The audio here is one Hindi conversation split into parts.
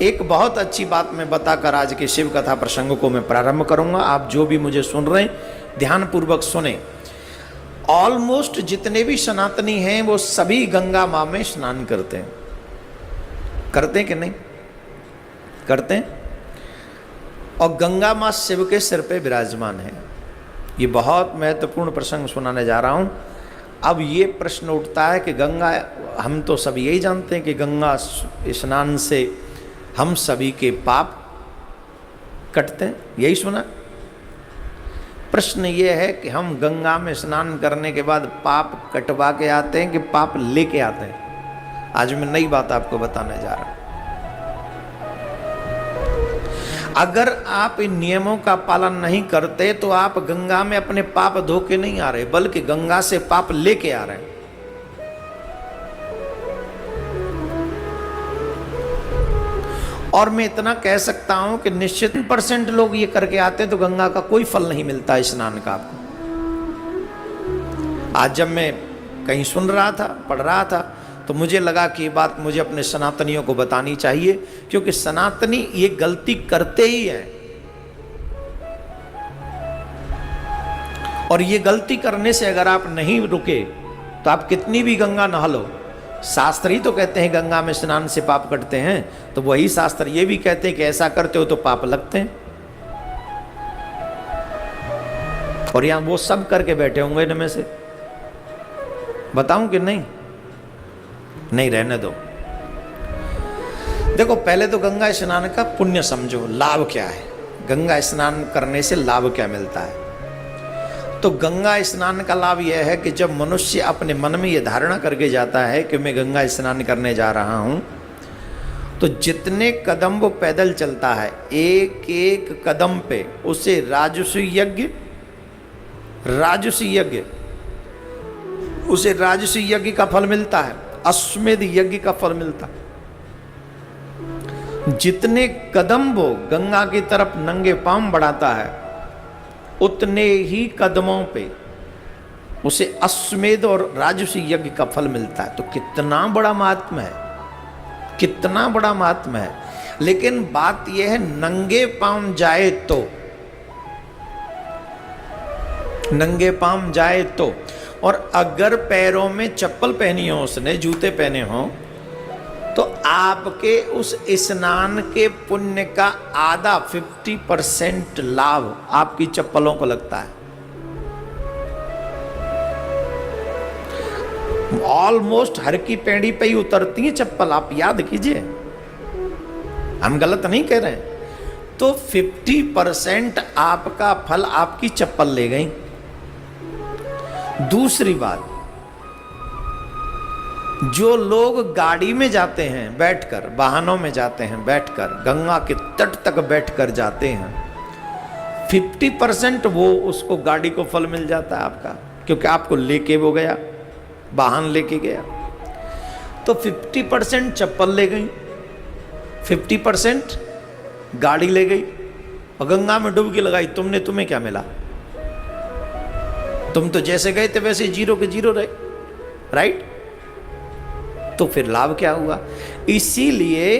एक बहुत अच्छी बात मैं बताकर आज के शिव कथा प्रसंग को मैं प्रारंभ करूंगा। आप जो भी मुझे सुन रहे हैं ध्यान पूर्वक सुने। ऑलमोस्ट जितने भी सनातनी हैं वो सभी गंगा माँ में स्नान करते हैं। करते हैं कि नहीं करते हैं? और गंगा माँ शिव के सिर पे विराजमान है। ये बहुत महत्वपूर्ण प्रसंग सुनाने जा रहा हूं। अब ये प्रश्न उठता है कि गंगा, हम तो सब यही जानते हैं कि गंगा स्नान से हम सभी के पाप कटते हैं, यही सुना। प्रश्न ये है कि हम गंगा में स्नान करने के बाद पाप कटवा के आते हैं कि पाप लेके आते हैं। आज मैं नई बात आपको बताने जा रहा हूं। अगर आप इन नियमों का पालन नहीं करते तो आप गंगा में अपने पाप धो के नहीं आ रहे, बल्कि गंगा से पाप लेके आ रहे हैं। और मैं इतना कह सकता हूं कि निश्चित % लोग ये करके आते तो गंगा का कोई फल नहीं मिलता स्नान का आपको। आज जब मैं कहीं सुन रहा था, पढ़ रहा था, तो मुझे लगा कि ये बात मुझे अपने सनातनियों को बतानी चाहिए, क्योंकि सनातनी ये गलती करते ही हैं। और ये गलती करने से अगर आप नहीं रुके तो आप कितनी भी गंगा नहा लो, शास्त्र ही तो कहते हैं गंगा में स्नान से पाप कटते हैं, तो वही शास्त्र ये भी कहते हैं कि ऐसा करते हो तो पाप लगते हैं। और यहां वो सब करके बैठे होंगे इनमें से, बताऊं कि नहीं? नहीं, रहने दो। देखो, पहले तो गंगा स्नान का पुण्य समझो, लाभ क्या है, गंगा स्नान करने से लाभ क्या मिलता है। तो गंगा स्नान का लाभ यह है कि जब मनुष्य अपने मन में यह धारणा करके जाता है कि मैं गंगा स्नान करने जा रहा हूं, तो जितने कदम वो पैदल चलता है, एक एक कदम पे उसे राजसूय यज्ञ का फल मिलता है, अश्वमेध यज्ञ का फल मिलता है। जितने कदम वो गंगा की तरफ नंगे पांव बढ़ाता है, उतने ही कदमों पे उसे अश्वमेध और राजसूय यज्ञ का फल मिलता है। तो कितना बड़ा महात्मा है, कितना बड़ा महात्मा है। लेकिन बात यह है, नंगे पांव जाए तो, नंगे पांव जाए तो, और अगर पैरों में चप्पल पहनी हो, उसने जूते पहने हो, तो आपके उस स्नान के पुण्य का आधा 50% लाभ आपकी चप्पलों को लगता है। ऑलमोस्ट हर की पैड़ी पे ही उतरती है चप्पल, आप याद कीजिए, हम गलत नहीं कह रहे हैं। तो 50% आपका फल आपकी चप्पल ले गई। दूसरी बात, जो लोग गाड़ी में जाते हैं बैठकर, वाहनों में जाते हैं बैठकर, गंगा के तट तक बैठकर जाते हैं, 50% वो उसको गाड़ी को फल मिल जाता है आपका, क्योंकि आपको लेके वो गया, वाहन लेके गया। तो 50% चप्पल ले गई, 50% गाड़ी ले गई, और गंगा में डुबकी लगाई तुमने, तुम्हें क्या मिला? तुम तो जैसे गए थे वैसे जीरो के जीरो रहे, राइट? तो फिर लाभ क्या हुआ? इसीलिए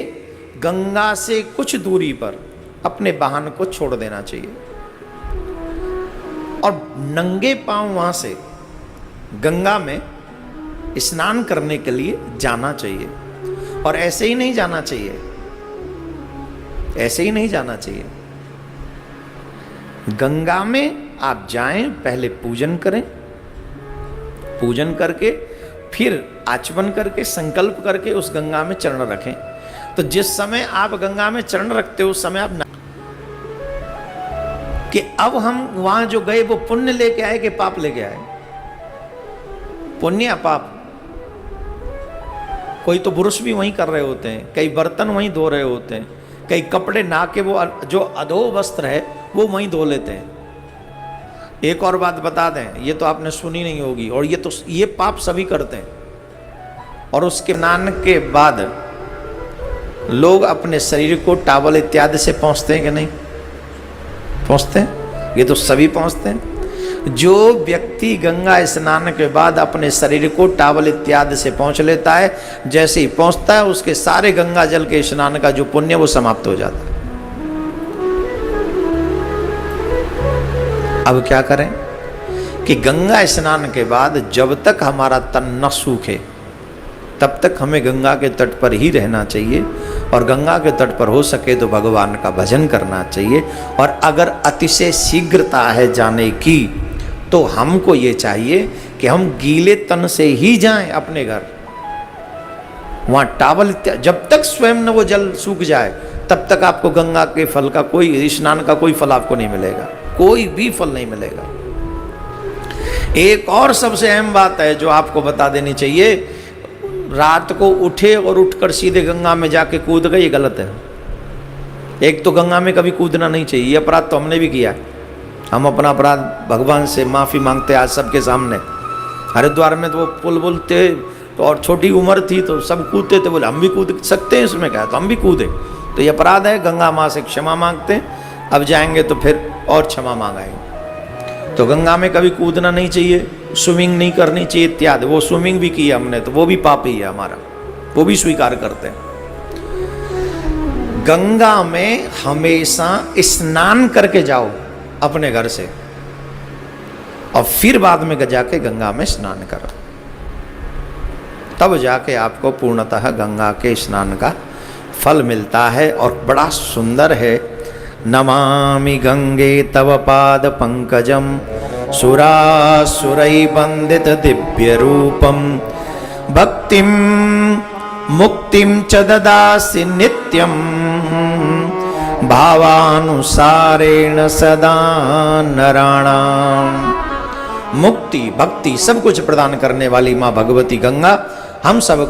गंगा से कुछ दूरी पर अपने वाहन को छोड़ देना चाहिए और नंगे पांव वहां से गंगा में स्नान करने के लिए जाना चाहिए। और ऐसे ही नहीं जाना चाहिए, ऐसे ही नहीं जाना चाहिए। गंगा में आप जाएं, पहले पूजन करें, पूजन करके फिर आचमन करके संकल्प करके उस गंगा में चरण रखें। तो जिस समय आप गंगा में चरण रखते हो उस समय आप कि अब हम वहां जो गए वो पुण्य लेके आए कि पाप लेके आए? पुण्य या पाप? कोई तो पुरुष भी वहीं कर रहे होते हैं, कई बर्तन वहीं धो रहे होते हैं, कई कपड़े नहा के वो जो अधो वस्त्र है वो वहीं धो लेते हैं। एक और बात बता दें, ये तो आपने सुनी नहीं होगी, और ये पाप सभी करते हैं। और उसके स्नान के बाद लोग अपने शरीर को टॉवल इत्यादि से पोंछते हैं कि नहीं पोंछते हैं? ये तो सभी पोंछते हैं। जो व्यक्ति गंगा स्नान के बाद अपने शरीर को टावल इत्यादि से पोंछ लेता है, जैसे ही पहुंचता है उसके सारे गंगा जल के स्नान का जो पुण्य वो समाप्त हो जाता है। अब क्या करें कि गंगा स्नान के बाद जब तक हमारा तन न सूखे तब तक हमें गंगा के तट पर ही रहना चाहिए, और गंगा के तट पर हो सके तो भगवान का भजन करना चाहिए। और अगर अतिशय शीघ्रता है जाने की तो हमको ये चाहिए कि हम गीले तन से ही जाएं अपने घर। वहां टावल जब तक स्वयं न वो जल सूख जाए तब तक आपको गंगा के फल का कोई, स्नान का कोई फल आपको नहीं मिलेगा, कोई भी फल नहीं मिलेगा। एक और सबसे अहम बात है जो आपको बता देनी चाहिए, रात को उठे और उठकर सीधे गंगा में जाके कूद गए, ये गलत है। एक तो गंगा में कभी कूदना नहीं चाहिए, ये अपराध तो हमने भी किया है। हम अपना अपराध भगवान से माफ़ी मांगते आज सबके सामने। हरिद्वार में तो वो पुल बोलते तो, और छोटी उम्र थी तो सब कूदते थे, बोले हम भी कूद सकते हैं इसमें क्या है, तो हम भी कूदे। तो ये अपराध है, गंगा माँ से क्षमा मांगते, अब जाएंगे तो फिर और क्षमा मांगाएंगे। तो गंगा में कभी कूदना नहीं चाहिए, स्विमिंग नहीं करनी चाहिए इत्यादि। वो स्विमिंग भी की हमने तो वो भी पाप ही है हमारा, वो भी स्वीकार करते हैं। गंगा में हमेशा स्नान करके जाओ अपने घर से, और फिर बाद में जाके गंगा में स्नान करो, तब जाके आपको पूर्णतः गंगा के स्नान का फल मिलता है। और बड़ा सुंदर है, नमामि गंगे तव पाद पंकजम सुरासुरै वंदित दिव्य रूपम भक्तिम मुक्तिम च ददासि नित्यम भावानुसारेण सदा नराणाम। मुक्ति भक्ति सब कुछ प्रदान करने वाली माँ भगवती गंगा हम सबका